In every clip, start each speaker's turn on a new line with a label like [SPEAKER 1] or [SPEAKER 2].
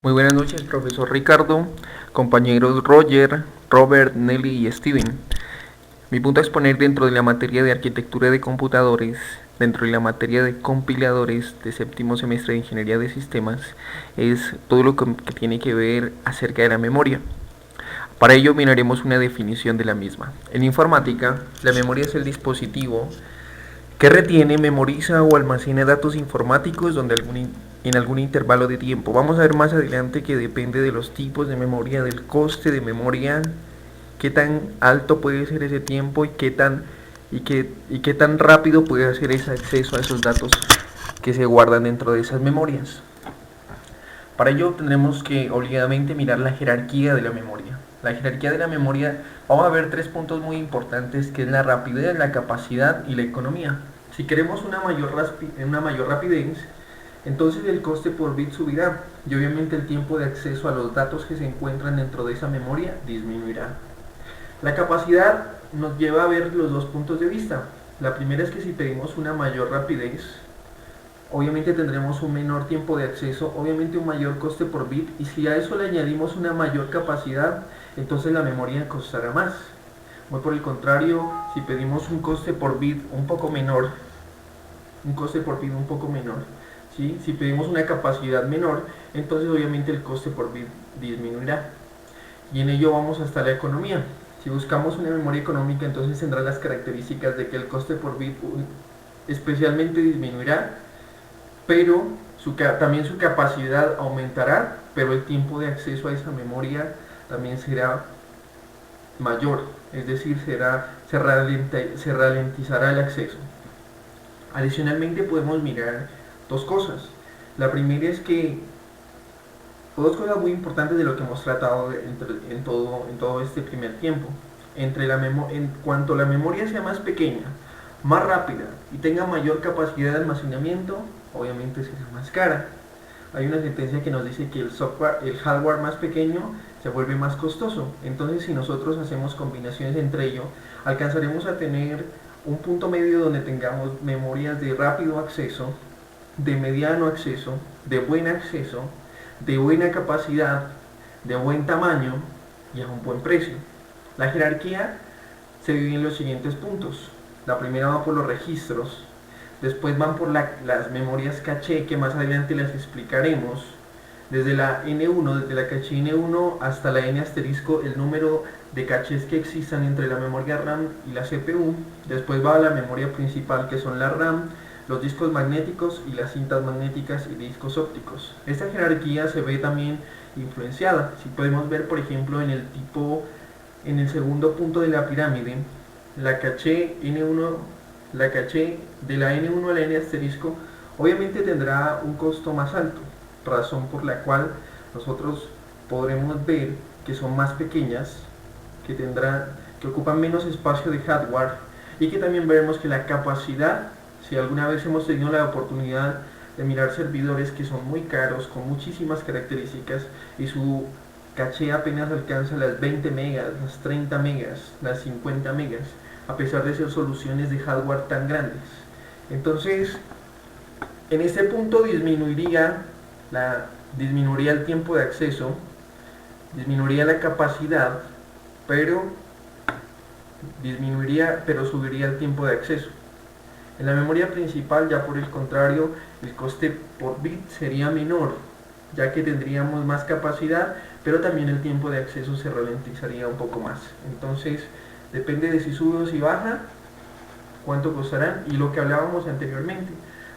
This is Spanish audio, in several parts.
[SPEAKER 1] Muy buenas noches, profesor Ricardo, compañeros Roger, Robert, Nelly y Steven. Mi punto a exponer dentro de la materia de arquitectura de computadores, dentro de la materia de compiladores de séptimo semestre de ingeniería de sistemas, es todo lo que tiene que ver acerca de la memoria. Para ello miraremos una definición de la misma. En informática, la memoria es el dispositivo que retiene, memoriza o almacena datos informáticos en algún intervalo de tiempo. Vamos a ver más adelante que depende de los tipos de memoria, del coste de memoria, qué tan alto puede ser ese tiempo y qué tan rápido puede hacer ese acceso a esos datos que se guardan dentro de esas memorias. Para ello tendremos que obligadamente mirar la jerarquía de la memoria. La jerarquía de la memoria, vamos a ver tres puntos muy importantes, que es la rapidez, la capacidad y la economía. Si queremos una mayor rapidez, entonces el coste por bit subirá y obviamente el tiempo de acceso a los datos que se encuentran dentro de esa memoria disminuirá. La capacidad nos lleva a ver los dos puntos de vista. La primera es que si pedimos una mayor rapidez, obviamente tendremos un menor tiempo de acceso, obviamente un mayor coste por bit, y si a eso le añadimos una mayor capacidad, entonces la memoria costará más. Muy por el contrario, si pedimos un coste por bit un poco menor, ¿sí? Si pedimos una capacidad menor, entonces obviamente el coste por bit disminuirá. Y en ello vamos hasta la economía. Si buscamos una memoria económica, entonces tendrá las características de que el coste por bit especialmente disminuirá, pero también su capacidad aumentará, pero el tiempo de acceso a esa memoria también será mayor, es decir, se ralentizará el acceso. Adicionalmente podemos mirar dos cosas. La primera es que dos cosas muy importantes de lo que hemos tratado en todo este primer tiempo. En cuanto la memoria sea más pequeña, más rápida y tenga mayor capacidad de almacenamiento, obviamente será más cara. Hay una sentencia que nos dice que el hardware más pequeño se vuelve más costoso. Entonces, si nosotros hacemos combinaciones entre ello, alcanzaremos a tener un punto medio donde tengamos memorias de rápido acceso, de mediano acceso, de buen acceso, de buena capacidad, de buen tamaño y a un buen precio. La jerarquía se divide en los siguientes puntos. La primera va por los registros, después van por las memorias caché, que más adelante las explicaremos. Desde la N1, desde la caché N1 hasta la N asterisco, el número de cachés que existan entre la memoria RAM y la CPU. Después va a la memoria principal, que son la RAM, los discos magnéticos y las cintas magnéticas y discos ópticos. Esta jerarquía se ve también influenciada. Si podemos ver, por ejemplo, en el segundo punto de la pirámide, la caché N1, la caché de la N1 a la N asterisco, obviamente tendrá un costo más alto, razón por la cual nosotros podremos ver que son más pequeñas, que ocupan menos espacio de hardware, y que también veremos que la capacidad, si alguna vez hemos tenido la oportunidad de mirar servidores que son muy caros, con muchísimas características, y su caché apenas alcanza las 20 megas, las 30 megas, las 50 megas, a pesar de ser soluciones de hardware tan grandes. Entonces, en este punto disminuiría el tiempo de acceso, disminuiría la capacidad, pero subiría el tiempo de acceso. En la memoria principal, ya por el contrario, el coste por bit sería menor, ya que tendríamos más capacidad, pero también el tiempo de acceso se ralentizaría un poco más. Entonces, depende de si sube o si baja, cuánto costarán, y lo que hablábamos anteriormente.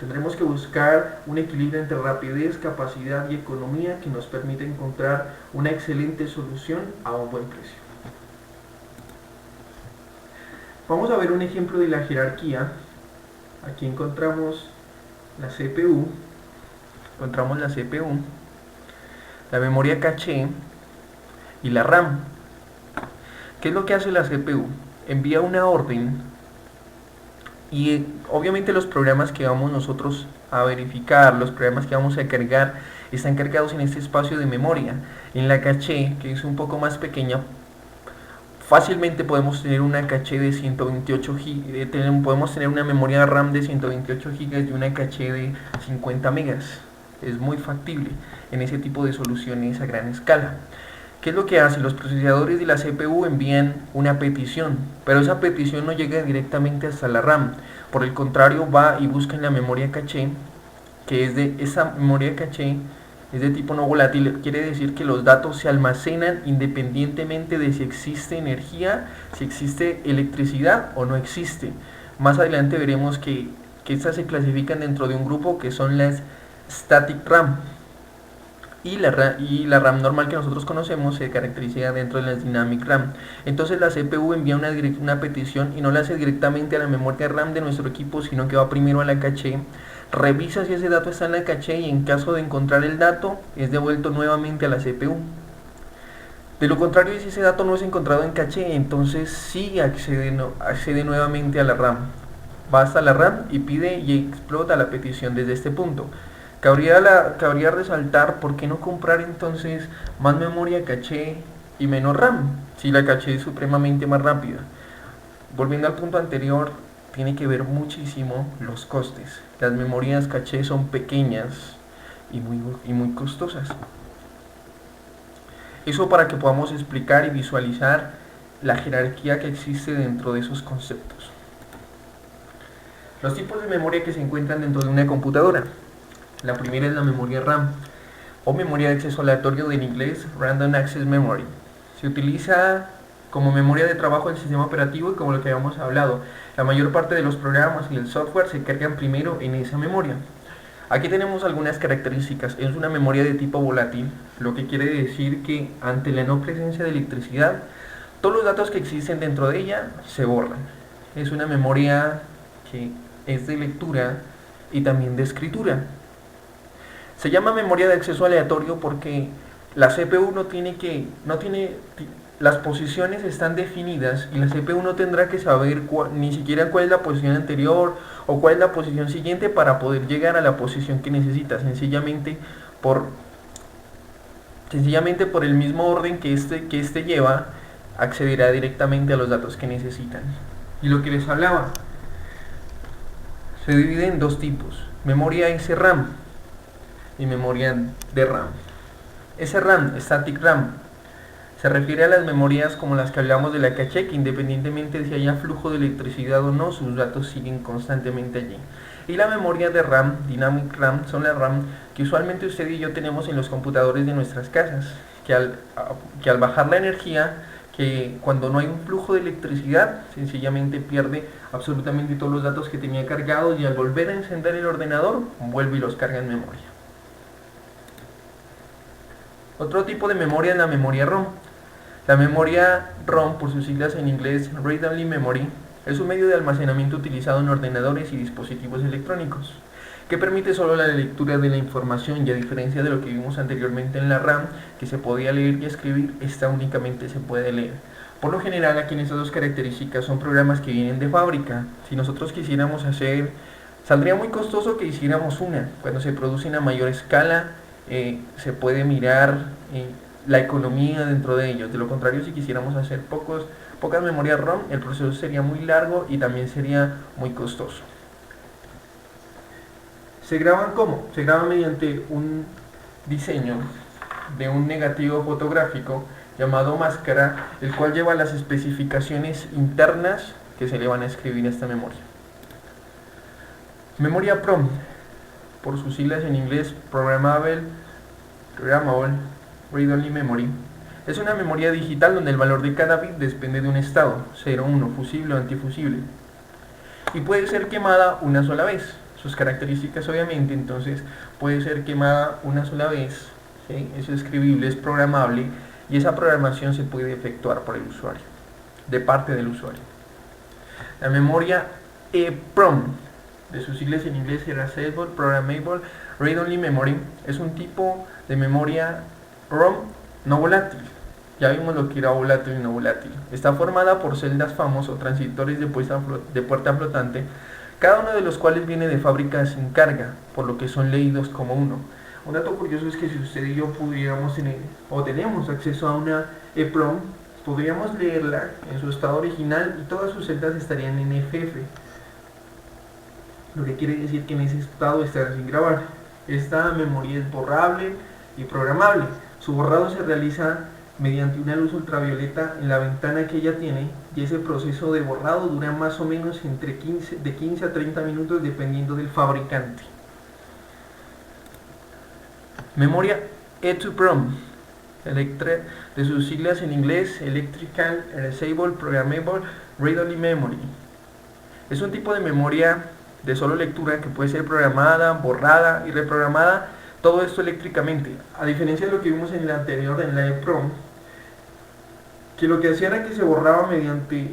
[SPEAKER 1] Tendremos que buscar un equilibrio entre rapidez, capacidad y economía que nos permita encontrar una excelente solución a un buen precio. Vamos a ver un ejemplo de la jerarquía. Aquí encontramos la CPU, la memoria caché y la RAM. ¿Qué es lo que hace la CPU? Envía una orden y obviamente los programas que vamos nosotros a verificar, los programas que vamos a cargar, están cargados en este espacio de memoria. En la caché, que es un poco más pequeña, fácilmente podemos tener una caché de 128 GB, podemos tener una memoria RAM de 128 GB y una caché de 50 megas. es muy factible en ese tipo de soluciones a gran escala. ¿Qué es lo que hace? Los procesadores de la CPU envían una petición, pero esa petición no llega directamente hasta la RAM. Por el contrario, va y busca en la memoria caché, que es de esa memoria caché, es de tipo no volátil, quiere decir que los datos se almacenan independientemente de si existe energía, si existe electricidad o no existe. Más adelante veremos que estas se clasifican dentro de un grupo que son las static RAM. Y la RAM normal que nosotros conocemos se caracteriza dentro de las Dynamic RAM. Entonces la CPU envía una petición y no la hace directamente a la memoria RAM de nuestro equipo, sino que va primero a la caché, revisa si ese dato está en la caché y en caso de encontrar el dato es devuelto nuevamente a la CPU. De lo contrario, si ese dato no es encontrado en caché, entonces sí accede nuevamente a la RAM. Va hasta la RAM y pide y explota la petición desde este punto. Cabría resaltar por qué no comprar entonces más memoria caché y menos RAM, si la caché es supremamente más rápida. Volviendo al punto anterior, tiene que ver muchísimo los costes. Las memorias caché son pequeñas y muy costosas. Eso para que podamos explicar y visualizar la jerarquía que existe dentro de esos conceptos. Los tipos de memoria que se encuentran dentro de una computadora. La primera es la memoria RAM, o memoria de acceso aleatorio, en inglés Random Access Memory. Se utiliza como memoria de trabajo del sistema operativo y como lo que habíamos hablado, la mayor parte de los programas y el software se cargan primero en esa memoria. Aquí tenemos algunas características. Es una memoria de tipo volátil, lo que quiere decir que ante la no presencia de electricidad, todos los datos que existen dentro de ella se borran. Es una memoria que es de lectura y también de escritura. Se llama memoria de acceso aleatorio porque la CPU las posiciones están definidas y la CPU no tendrá que saber ni siquiera cuál es la posición anterior o cuál es la posición siguiente para poder llegar a la posición que necesita, sencillamente por el mismo orden que este lleva, accederá directamente a los datos que necesitan. Y lo que les hablaba, se divide en dos tipos: memoria SRAM y memoria DRAM. SRAM, Static RAM, se refiere a las memorias como las que hablamos de la caché, que independientemente de si haya flujo de electricidad o no, sus datos siguen constantemente allí. Y la memoria de RAM, Dynamic RAM, son las RAM que usualmente usted y yo tenemos en los computadores de nuestras casas, que al bajar la energía, que cuando no hay un flujo de electricidad, sencillamente pierde absolutamente todos los datos que tenía cargados y al volver a encender el ordenador, vuelve y los carga en memoria. Otro tipo de memoria es la memoria ROM. La memoria ROM, por sus siglas en inglés Read Only Memory, es un medio de almacenamiento utilizado en ordenadores y dispositivos electrónicos, que permite solo la lectura de la información, y a diferencia de lo que vimos anteriormente en la RAM, que se podía leer y escribir, esta únicamente se puede leer. Por lo general, aquí en estas dos características son programas que vienen de fábrica. Si nosotros quisiéramos saldría muy costoso que hiciéramos una. Cuando se producen a mayor escala, se puede mirar la economía dentro de ellos. De lo contrario, si quisiéramos hacer pocas memorias ROM, el proceso sería muy largo y también sería muy costoso. ¿Se graban cómo? Se graban mediante un diseño de un negativo fotográfico llamado máscara, el cual lleva las especificaciones internas que se le van a escribir a esta memoria. Memoria PROM, por sus siglas en inglés Programmable Read Only Memory, es una memoria digital donde el valor de cada bit depende de un estado, 0, 1, fusible o antifusible, y puede ser quemada una sola vez. Sus características, obviamente, entonces puede ser quemada una sola vez, ¿sí? Es escribible, es programable, y esa programación se puede efectuar por el usuario, de parte del usuario. La memoria EEPROM, de sus siglas en inglés Erasable Programmable Read Only Memory, es un tipo de memoria ROM no volátil. Ya vimos lo que era volátil y no volátil. Está formada por celdas FAMOS o transistores de puerta flotante, cada uno de los cuales viene de fábrica sin carga, por lo que son leídos como uno. Un dato curioso es que si usted y yo pudiéramos tenemos acceso a una EEPROM, podríamos leerla en su estado original y todas sus celdas estarían en FF, lo que quiere decir que en ese estado estará sin grabar. Esta memoria es borrable y programable. Su borrado se realiza mediante una luz ultravioleta en la ventana que ella tiene, y ese proceso de borrado dura más o menos de 15 a 30 minutos dependiendo del fabricante. Memoria EEPROM, de sus siglas en inglés, Electrical Erasable Programmable Read-Only Memory. Es un tipo de memoria de solo lectura que puede ser programada, borrada y reprogramada, todo esto eléctricamente. A diferencia de lo que vimos en la anterior, en la EEPROM, que lo que hacía era que se borraba mediante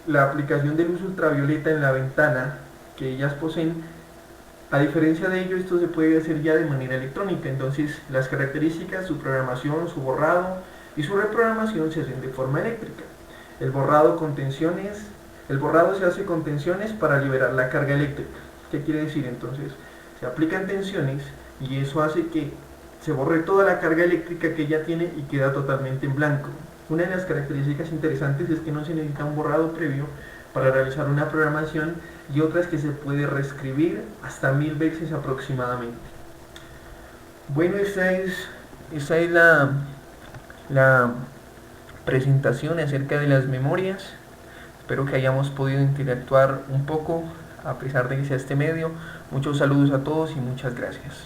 [SPEAKER 1] la aplicación de luz ultravioleta en la ventana que ellas poseen. A diferencia de ello, esto se puede hacer ya de manera electrónica. Entonces las características, su programación, su borrado y su reprogramación se hacen de forma eléctrica. El borrado se hace con tensiones para liberar la carga eléctrica. ¿Qué quiere decir? Entonces se aplican tensiones y eso hace que se borre toda la carga eléctrica que ella tiene y queda totalmente en blanco. Una de las características interesantes es que no se necesita un borrado previo para realizar una programación, y otra es que se puede reescribir hasta 1000 veces aproximadamente. Bueno, esta es la presentación acerca de las memorias. Espero que hayamos podido interactuar un poco a pesar de que sea este medio. Muchos saludos a todos y muchas gracias.